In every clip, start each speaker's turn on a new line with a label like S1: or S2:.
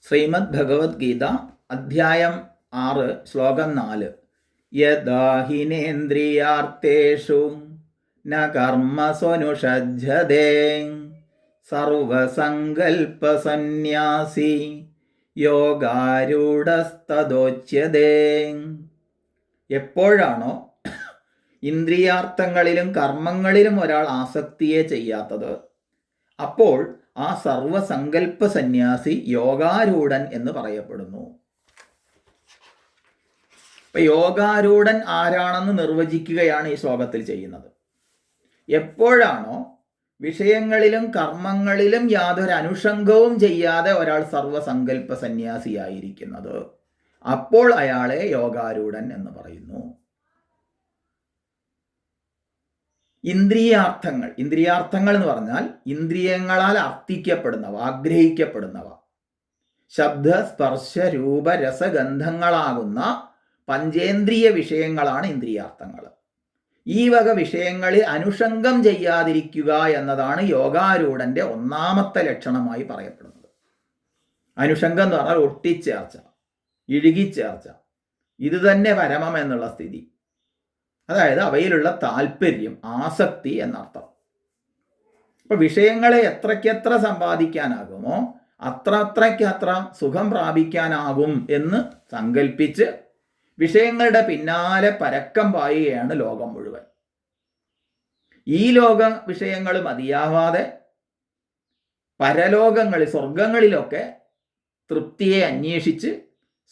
S1: ശ്രീമദ് ഭഗവത്ഗീത അധ്യായം 6 ശ്ലോകം 4. യദാഹിനേന്ദ്രിയാർത്ഥേഷു ന കർമ്മസ്വനുഷജ്ജതേ സർവസങ്കൽപ്പസന്യാസി യോഗാരൂഢസ്തദോച്യതേ. എപ്പോഴാണോ ഇന്ദ്രിയാർത്ഥങ്ങളിലും കർമ്മങ്ങളിലും ഒരാൾ ആസക്തിയെ ചെയ്യാത്തത്, അപ്പോൾ ആ സർവസങ്കല്പ സന്യാസി യോഗാരൂഢൻ എന്ന് പറയപ്പെടുന്നു. ഇപ്പൊ യോഗാരൂഢൻ ആരാണെന്ന് നിർവചിക്കുകയാണ് ഈ ശ്ലോകത്തിൽ ചെയ്യുന്നത്. എപ്പോഴാണോ വിഷയങ്ങളിലും കർമ്മങ്ങളിലും യാതൊരു അനുഷംഗവും ചെയ്യാതെ ഒരാൾ സർവസങ്കല്പ സന്യാസിയായിരിക്കുന്നത്, അപ്പോൾ അയാളെ യോഗാരൂഢൻ എന്ന് പറയുന്നു. ഇന്ദ്രിയാർത്ഥങ്ങൾ എന്ന് പറഞ്ഞാൽ ഇന്ദ്രിയങ്ങളാൽ അർത്ഥിക്കപ്പെടുന്നവ, ആഗ്രഹിക്കപ്പെടുന്നവ, ശബ്ദ സ്പർശ രൂപ രസഗന്ധങ്ങളാകുന്ന പഞ്ചേന്ദ്രിയ വിഷയങ്ങളാണ് ഇന്ദ്രിയാർത്ഥങ്ങൾ. ഈ വക വിഷയങ്ങളിൽ അനുഷംഗം ചെയ്യാതിരിക്കുക എന്നതാണ് യോഗാരൂഢന്റെ ഒന്നാമത്തെ ലക്ഷണമായി പറയപ്പെടുന്നത്. അനുഷംഗം എന്ന് പറഞ്ഞാൽ ഒട്ടിച്ചേർച്ച, ഇഴുകിച്ചേർച്ച, ഇത് തന്നെ പരമം എന്നുള്ള സ്ഥിതി. അതായത് അവയിലുള്ള താല്പര്യം, ആസക്തി എന്നർത്ഥം. അപ്പൊ വിഷയങ്ങളെ എത്രയ്ക്കെത്ര സമ്പാദിക്കാനാകുമോ അത്രയ്ക്കത്ര സുഖം പ്രാപിക്കാനാകും എന്ന് സങ്കല്പിച്ച് വിഷയങ്ങളുടെ പിന്നാലെ പരക്കം പായുകയാണ് ലോകം മുഴുവൻ. ഈ ലോക വിഷയങ്ങൾ മതിയാവാതെ പരലോകങ്ങളിൽ, സ്വർഗങ്ങളിലൊക്കെ തൃപ്തിയെ അന്വേഷിച്ച്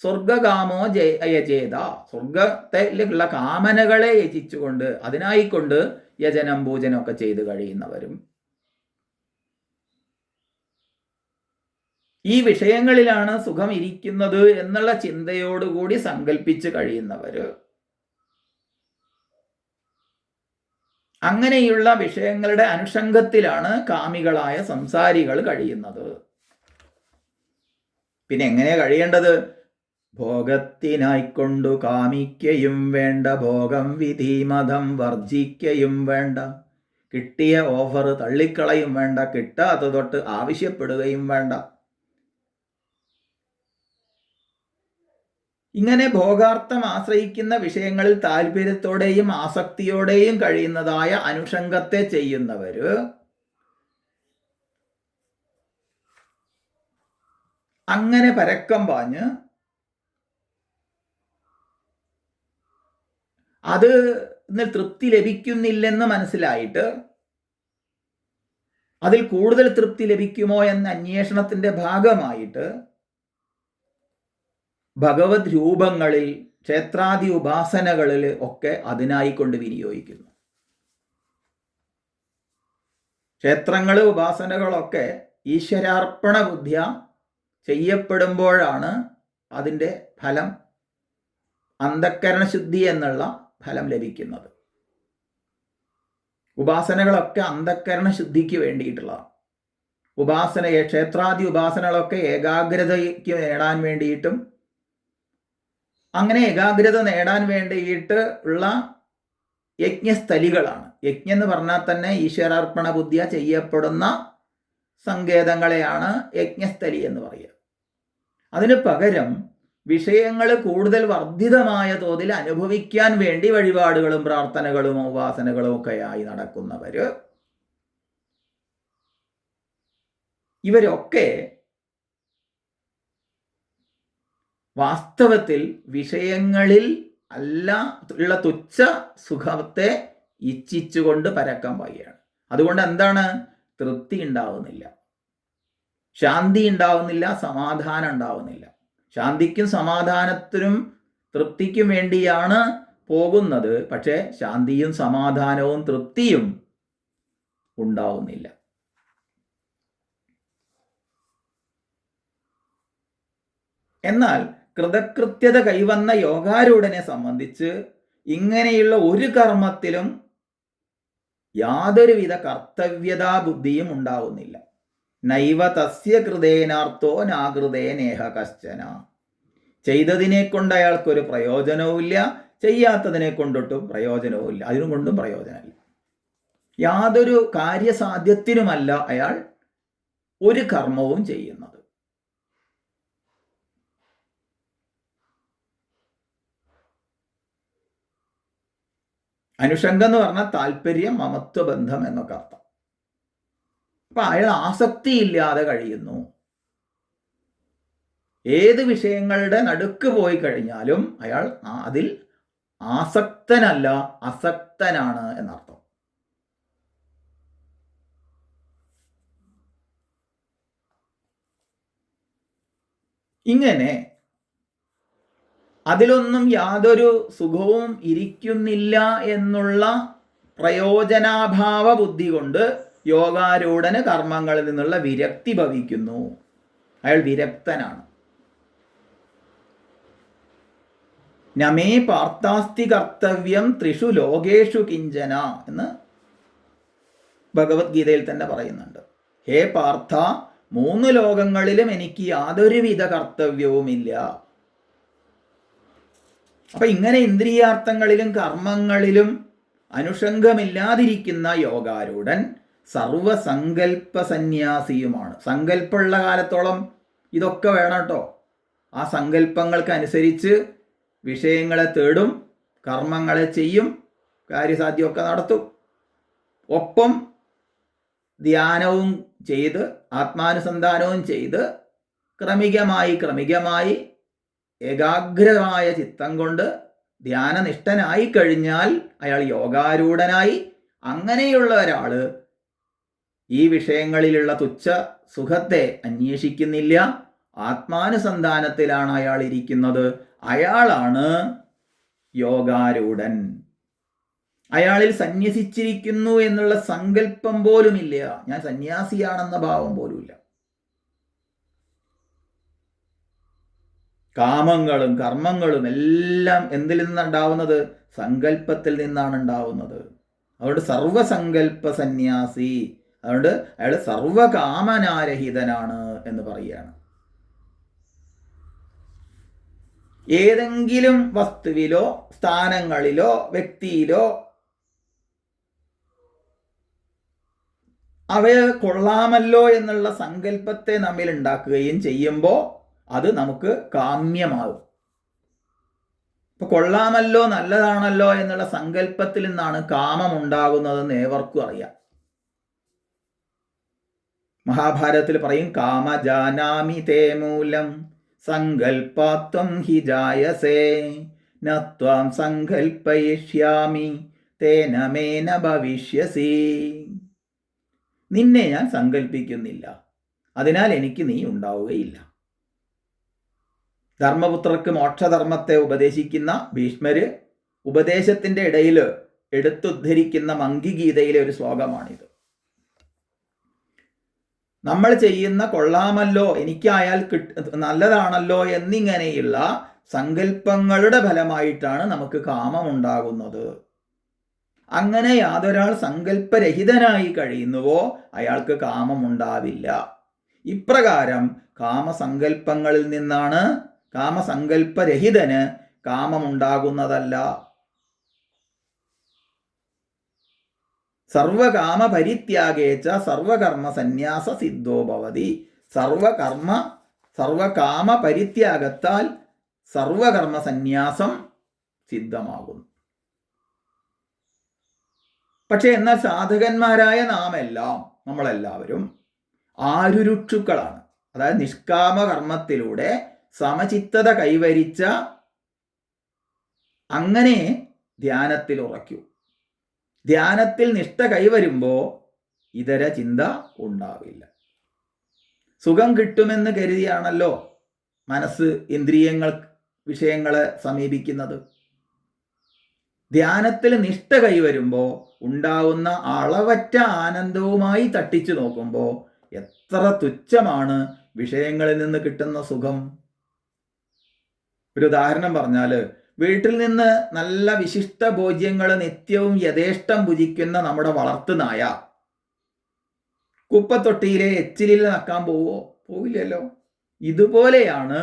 S1: സ്വർഗകാമോ യജേത, സ്വർഗത്തിലുള്ള കാമനകളെ യജിച്ചുകൊണ്ട് അതിനായിക്കൊണ്ട് യജനം പൂജനമൊക്കെ ചെയ്ത് കഴിയുന്നവരും, ഈ വിഷയങ്ങളിലാണ് സുഖം ഇരിക്കുന്നത് എന്നുള്ള ചിന്തയോടുകൂടി സങ്കല്പിച്ച് കഴിയുന്നവര്, അങ്ങനെയുള്ള വിഷയങ്ങളുടെ അനുഷംഗത്തിലാണ് കാമികളായ സംസാരികൾ കഴിയുന്നത്. പിന്നെ എങ്ങനെ കഴിയേണ്ടത്? ഭോഗത്തിനായിക്കൊണ്ടു കാമിക്കയും വേണ്ട, ഭോഗം വിധിമതം വർജിക്കയും വേണ്ട, കിട്ടിയ ഓഫർ തള്ളിക്കളയും വേണ്ട, കിട്ടാത്ത തൊട്ട് ആവശ്യപ്പെടുകയും വേണ്ട. ഇങ്ങനെ ഭോഗാർത്ഥം ആശ്രയിക്കുന്ന വിഷയങ്ങളിൽ താല്പര്യത്തോടെയും ആസക്തിയോടെയും കഴിയുന്നതായ അനുഷംഗത്തെ ചെയ്യുന്നവര് അങ്ങനെ പരക്കം പാഞ്ഞ് അത് തൃപ്തി ലഭിക്കുന്നില്ലെന്ന് മനസ്സിലായിട്ട് അതിൽ കൂടുതൽ തൃപ്തി ലഭിക്കുമോ എന്ന അന്വേഷണത്തിന്റെ ഭാഗമായിട്ട് ഭഗവത് രൂപങ്ങളിൽ, ക്ഷേത്രാദി ഉപാസനകളിൽ ഒക്കെ അതിനായിക്കൊണ്ട് വിനിയോഗിക്കുന്നു. ക്ഷേത്രങ്ങൾ, ഉപാസനകളൊക്കെ ഈശ്വരാർപ്പണ ബുദ്ധിയ ചെയ്യപ്പെടുമ്പോഴാണ് അതിൻ്റെ ഫലം, അന്ധക്കരണശുദ്ധി എന്നുള്ള ഫലം ലഭിക്കുന്നത്. ഉപാസനകളൊക്കെ അന്ധക്കരണ ശുദ്ധിക്ക് വേണ്ടിയിട്ടുള്ളതാണ്. ക്ഷേത്രാദി ഉപാസനകളൊക്കെ ഏകാഗ്രതയ്ക്ക് നേടാൻ വേണ്ടിയിട്ടും, അങ്ങനെ ഏകാഗ്രത നേടാൻ വേണ്ടിയിട്ട് ഉള്ള യജ്ഞസ്ഥലികളാണ്. യജ്ഞം എന്ന് പറഞ്ഞാൽ തന്നെ ഈശ്വരാർപ്പണ ബുദ്ധിയ ചെയ്യപ്പെടുന്ന സങ്കേതങ്ങളെയാണ് യജ്ഞസ്ഥലി എന്ന് പറയുക. അതിന് പകരം വിഷയങ്ങൾ കൂടുതൽ വർദ്ധിതമായ തോതിൽ അനുഭവിക്കാൻ വേണ്ടി വഴിപാടുകളും പ്രാർത്ഥനകളും ഉപാസനകളും ഒക്കെയായി നടക്കുന്നവര്, ഇവരൊക്കെ വാസ്തവത്തിൽ വിഷയങ്ങളിൽ അല്ല ഉള്ള തുച്ഛ സുഖത്തെ ഇച്ഛിച്ചുകൊണ്ട് പരക്കം പായുകയാണ്. അതുകൊണ്ട് എന്താണ്? തൃപ്തി ഉണ്ടാവുന്നില്ല, ശാന്തി ഉണ്ടാവുന്നില്ല, സമാധാനം ഉണ്ടാവുന്നില്ല. ശാന്തിക്കും സമാധാനത്തിനും തൃപ്തിക്കും വേണ്ടിയാണ് പോകുന്നത്, പക്ഷേ ശാന്തിയും സമാധാനവും തൃപ്തിയും ഉണ്ടാവുന്നില്ല. എന്നാൽ കൃതകൃത്യത കൈവന്ന യോഗാരൂഢനെ സംബന്ധിച്ച് ഇങ്ങനെയുള്ള ഒരു കർമ്മത്തിലും യാതൊരുവിധ കർത്തവ്യതാ ബുദ്ധിയും ഉണ്ടാവുന്നില്ല. നൈവ തസ്യ കൃതേനാർത്ഥോ നാകൃതേനേഹ കശ്ചന. ചെയ്തതിനെ കൊണ്ട് അയാൾക്കൊരു പ്രയോജനവുമില്ല, ചെയ്യാത്തതിനെ കൊണ്ടിട്ടും പ്രയോജനവുമില്ല, അതിനും കൊണ്ടും പ്രയോജനമില്ല. യാതൊരു കാര്യസാധ്യത്തിനുമല്ല അയാൾ ഒരു കർമ്മവും ചെയ്യുന്നത്. അനുഷംഗം എന്ന് പറഞ്ഞാൽ താല്പര്യം, മമത്വബന്ധം എന്നൊക്കെ അർത്ഥം. അപ്പൊ അയാൾ ആസക്തിയില്ലാതെ കഴിയുന്നു. ഏത് വിഷയങ്ങളുടെ നടുക്ക് പോയി കഴിഞ്ഞാലും അയാൾ അതിൽ ആസക്തനല്ല, അസക്തനാണ് എന്നർത്ഥം. ഇങ്ങനെ അതിലൊന്നും യാതൊരു സുഖവും ഇരിക്കുന്നില്ല എന്നുള്ള പ്രയോജനാഭാവ ബുദ്ധി കൊണ്ട് യോഗാരൂഢന് കർമ്മങ്ങളിൽ നിന്നുള്ള വിരക്തി ഭവിക്കുന്നു. അയാൾ വിരക്തനാണ്. നമേ പാർത്ഥാസ്തി കർത്തവ്യം ത്രിഷു ലോകേഷു കിഞ്ചന എന്ന് ഭഗവത്ഗീതയിൽ തന്നെ പറയുന്നുണ്ട്. ഹേ പാർത്ഥ, 3 ലോകങ്ങളിലും എനിക്ക് യാതൊരുവിധ കർത്തവ്യവുമില്ല. അപ്പൊ ഇങ്ങനെ ഇന്ദ്രിയാർത്ഥങ്ങളിലും കർമ്മങ്ങളിലും അനുഷംഗമില്ലാതിരിക്കുന്ന യോഗാരൂഢൻ സർവസങ്കല്പ സന്യാസിയുമാണ്. സങ്കല്പമുള്ള കാലത്തോളം ഇതൊക്കെ വേണം കേട്ടോ. ആ സങ്കല്പങ്ങൾക്ക് അനുസരിച്ച് വിഷയങ്ങളെ തേടും, കർമ്മങ്ങളെ ചെയ്യും, കാര്യസാധ്യമൊക്കെ നടത്തും. ഒപ്പം ധ്യാനവും ചെയ്ത് ആത്മാനുസന്ധാനവും ചെയ്ത് ക്രമികമായി ഏകാഗ്രമായ ചിത്തം കൊണ്ട് ധ്യാനനിഷ്ഠനായി കഴിഞ്ഞാൽ അയാൾ യോഗാരൂഢനായി. അങ്ങനെയുള്ള ഒരാൾ ഈ വിഷയങ്ങളിലുള്ള തുച്ഛ സുഖത്തെ അന്വേഷിക്കുന്നില്ല, ആത്മാനുസന്ധാനത്തിലാണ് അയാൾ ഇരിക്കുന്നത്. അയാളാണ് യോഗാരൂഢൻ. അയാളിൽ സന്യസിച്ചിരിക്കുന്നു എന്നുള്ള സങ്കല്പം പോലുമില്ല. ഞാൻ സന്യാസിയാണെന്ന ഭാവം പോലുമില്ല. കാമങ്ങളും കർമ്മങ്ങളും എല്ലാം എന്തിൽ നിന്നുണ്ടാവുന്നത്? സങ്കല്പത്തിൽ നിന്നാണ് ഉണ്ടാവുന്നത്. അതുകൊണ്ട് സർവസങ്കല്പ സന്യാസി, അതുകൊണ്ട് അയാൾ സർവകാമനാരഹിതനാണ് എന്ന് പറയുകയാണ്. ഏതെങ്കിലും വസ്തുവിലോ സ്ഥാനങ്ങളിലോ വ്യക്തിയിലോ അവയെ കൊള്ളാമല്ലോ എന്നുള്ള സങ്കല്പത്തെ നമ്മിൽ ഉണ്ടാക്കുകയും ചെയ്യുമ്പോൾ അത് നമുക്ക് കാമ്യമാകും. ഇപ്പൊ കൊള്ളാമല്ലോ, നല്ലതാണല്ലോ എന്നുള്ള സങ്കല്പത്തിൽ നിന്നാണ് കാമം ഉണ്ടാകുന്നതെന്ന് ഏവർക്കും അറിയാം. മഹാഭാരതത്തിൽ പറയും, കാമജാനാമി തേ മൂലം സങ്കൽപ്പാത്വം ഹി ജായസേ നത്വാം സങ്കൽപ്പയിഷ്യാമി തേന മേന ഭവിഷ്യസി. നിന്നെ ഞാൻ സങ്കല്പിക്കുന്നില്ല, അതിനാൽ എനിക്ക് നീ ഉണ്ടാവുകയില്ല. ധർമ്മപുത്രർക്ക് മോക്ഷധർമ്മത്തെ ഉപദേശിക്കുന്ന ഭീഷ്മര് ഉപദേശത്തിന്റെ ഇടയിൽ എടുത്തുദ്ധരിക്കുന്ന മങ്കിഗീതയിലെ ഒരു ശ്ലോകമാണിത്. നമ്മൾ ചെയ്യുന്ന കൊള്ളാമല്ലോ, എനിക്കായാൽ നല്ലതാണല്ലോ എന്നിങ്ങനെയുള്ള സങ്കല്പങ്ങളുടെ ഫലമായിട്ടാണ് നമുക്ക് കാമം ഉണ്ടാകുന്നത്. അങ്ങനെ യാതൊരാൾ സങ്കല്പരഹിതനായി കഴിയുന്നുവോ അയാൾക്ക് കാമം ഉണ്ടാവില്ല. ഇപ്രകാരം കാമസങ്കല്പങ്ങളിൽ നിന്നാണ് കാമസങ്കല്പരഹിതന് കാമമുണ്ടാകുന്നതല്ല. സർവകാമ പരിത്യാഗേച്ച സർവകർമ്മ സന്യാസ സിദ്ധോ ഭവതി. സർവകാമ പരിത്യാഗത്താൽ സർവകർമ്മ സന്യാസം സിദ്ധമാകുന്നു. പക്ഷെ എന്നാൽ സാധകന്മാരായ നമ്മളെല്ലാവരും ആരുരുക്ഷുക്കളാണ്. അതായത് നിഷ്കാമ കർമ്മത്തിലൂടെ സമചിത്തത കൈവരിച്ച അങ്ങനെ ധ്യാനത്തിൽ ഉറയ്ക്കൂ. ധ്യാനത്തിൽ നിഷ്ഠ കൈവരുമ്പോൾ ഇതര ചിന്ത ഉണ്ടാവില്ല. സുഖം കിട്ടുമെന്ന് കരുതിയാണല്ലോ മനസ്സ് ഇന്ദ്രിയങ്ങൾ വിഷയങ്ങളെ സമീപിക്കുന്നത്. ധ്യാനത്തിൽ നിഷ്ഠ കൈവരുമ്പോൾ ഉണ്ടാവുന്ന അളവറ്റ ആനന്ദവുമായി തട്ടിച്ചു നോക്കുമ്പോൾ എത്ര തുച്ഛമാണ് വിഷയങ്ങളിൽ നിന്ന് കിട്ടുന്ന സുഖം. ഒരു ഉദാഹരണം പറഞ്ഞാൽ, വീട്ടിൽ നിന്ന് നല്ല വിശിഷ്ട ഭോജ്യങ്ങൾ നിത്യവും യഥേഷ്ടം ഭുജിക്കുന്ന നമ്മുടെ വളർത്തുനായ കുപ്പത്തൊട്ടിയിലെ എച്ചിലിൽ നക്കാൻ പോവോ? പോവില്ലല്ലോ. ഇതുപോലെയാണ്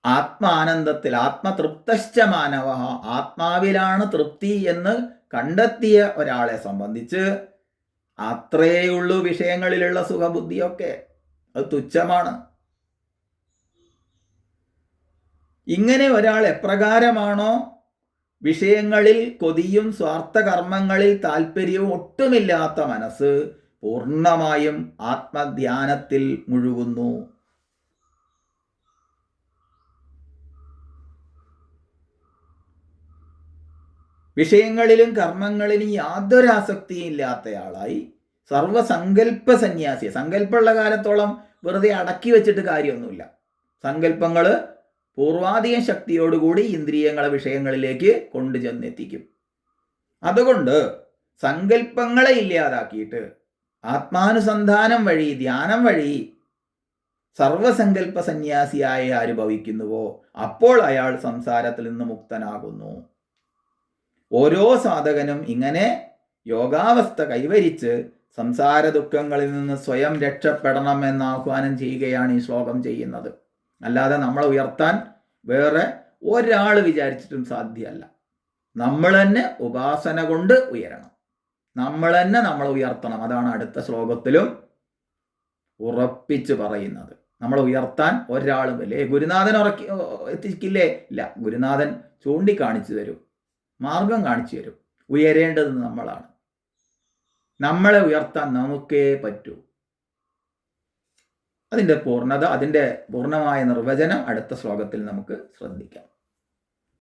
S1: ആത്മാനന്ദത്തിൽ ആത്മതൃപ്തശ്ച മാനവ, ആത്മാവിലാണ് തൃപ്തി എന്ന് കണ്ടെത്തിയ ഒരാളെ സംബന്ധിച്ച് അത്രേയുള്ളൂ വിഷയങ്ങളിലുള്ള സുഖബുദ്ധിയൊക്കെ. അത് തുച്ഛമാണ്. ഇങ്ങനെ ഒരാൾ എപ്രകാരമാണോ വിഷയങ്ങളിൽ കൊതിയും സ്വാർത്ഥകർമ്മങ്ങളിൽ താല്പര്യവും ഒട്ടുമില്ലാത്ത മനസ്സ് പൂർണ്ണമായും ആത്മധ്യാനത്തിൽ മുഴുകുന്നു. വിഷയങ്ങളിലും കർമ്മങ്ങളിലും യാതൊരു ആസക്തിയും ഇല്ലാത്തയാളായി സർവസങ്കല്പ സന്യാസി. സങ്കല്പമുള്ള കാലത്തോളം വെറുതെ അടക്കി വെച്ചിട്ട് കാര്യമൊന്നുമില്ല. സങ്കല്പങ്ങൾ പൂർവാധിക ശക്തിയോടുകൂടി ഇന്ദ്രിയങ്ങളെ വിഷയങ്ങളിലേക്ക് കൊണ്ടുചെന്നെത്തിക്കും. അതുകൊണ്ട് സങ്കല്പങ്ങളെ ഇല്ലാതാക്കിയിട്ട് ആത്മാനുസന്ധാനം വഴി, ധ്യാനം വഴി സർവസങ്കല്പ സന്യാസിയായി ആര് ഭവിക്കുന്നുവോ അപ്പോൾ അയാൾ സംസാരത്തിൽ നിന്ന് മുക്തനാകുന്നു. ഓരോ സാധകനും ഇങ്ങനെ യോഗാവസ്ഥ കൈവരിച്ച് സംസാര ദുഃഖങ്ങളിൽ നിന്ന് സ്വയം രക്ഷപ്പെടണമെന്ന് ആഹ്വാനം ചെയ്യുകയാണ് ഈ ശ്ലോകം ചെയ്യുന്നത്. അല്ലാതെ നമ്മളെ ഉയർത്താൻ വേറെ ഒരാൾ വിചാരിച്ചിട്ടും സാധ്യമല്ല. നമ്മൾ തന്നെ ഉപാസന കൊണ്ട് ഉയരണം. നമ്മൾ തന്നെ നമ്മളെ ഉയർത്തണം. അതാണ് അടുത്ത ശ്ലോകത്തിലും ഉറപ്പിച്ച് പറയുന്നത്. നമ്മളെ ഉയർത്താൻ ഒരാളും അല്ലേ. ഗുരുനാഥൻ എത്തിക്കില്ലേ? ഇല്ല. ഗുരുനാഥൻ ചൂണ്ടിക്കാണിച്ചു തരും, മാർഗം കാണിച്ചു തരും. ഉയരേണ്ടത് നമ്മളാണ്. നമ്മളെ ഉയർത്താൻ നമുക്കേ പറ്റൂ. അതിൻ്റെ പൂർണ്ണത, അതിൻ്റെ പൂർണ്ണമായ നിർവചനം അടുത്ത ശ്ലോകത്തിൽ നമുക്ക് ശ്രദ്ധിക്കാം.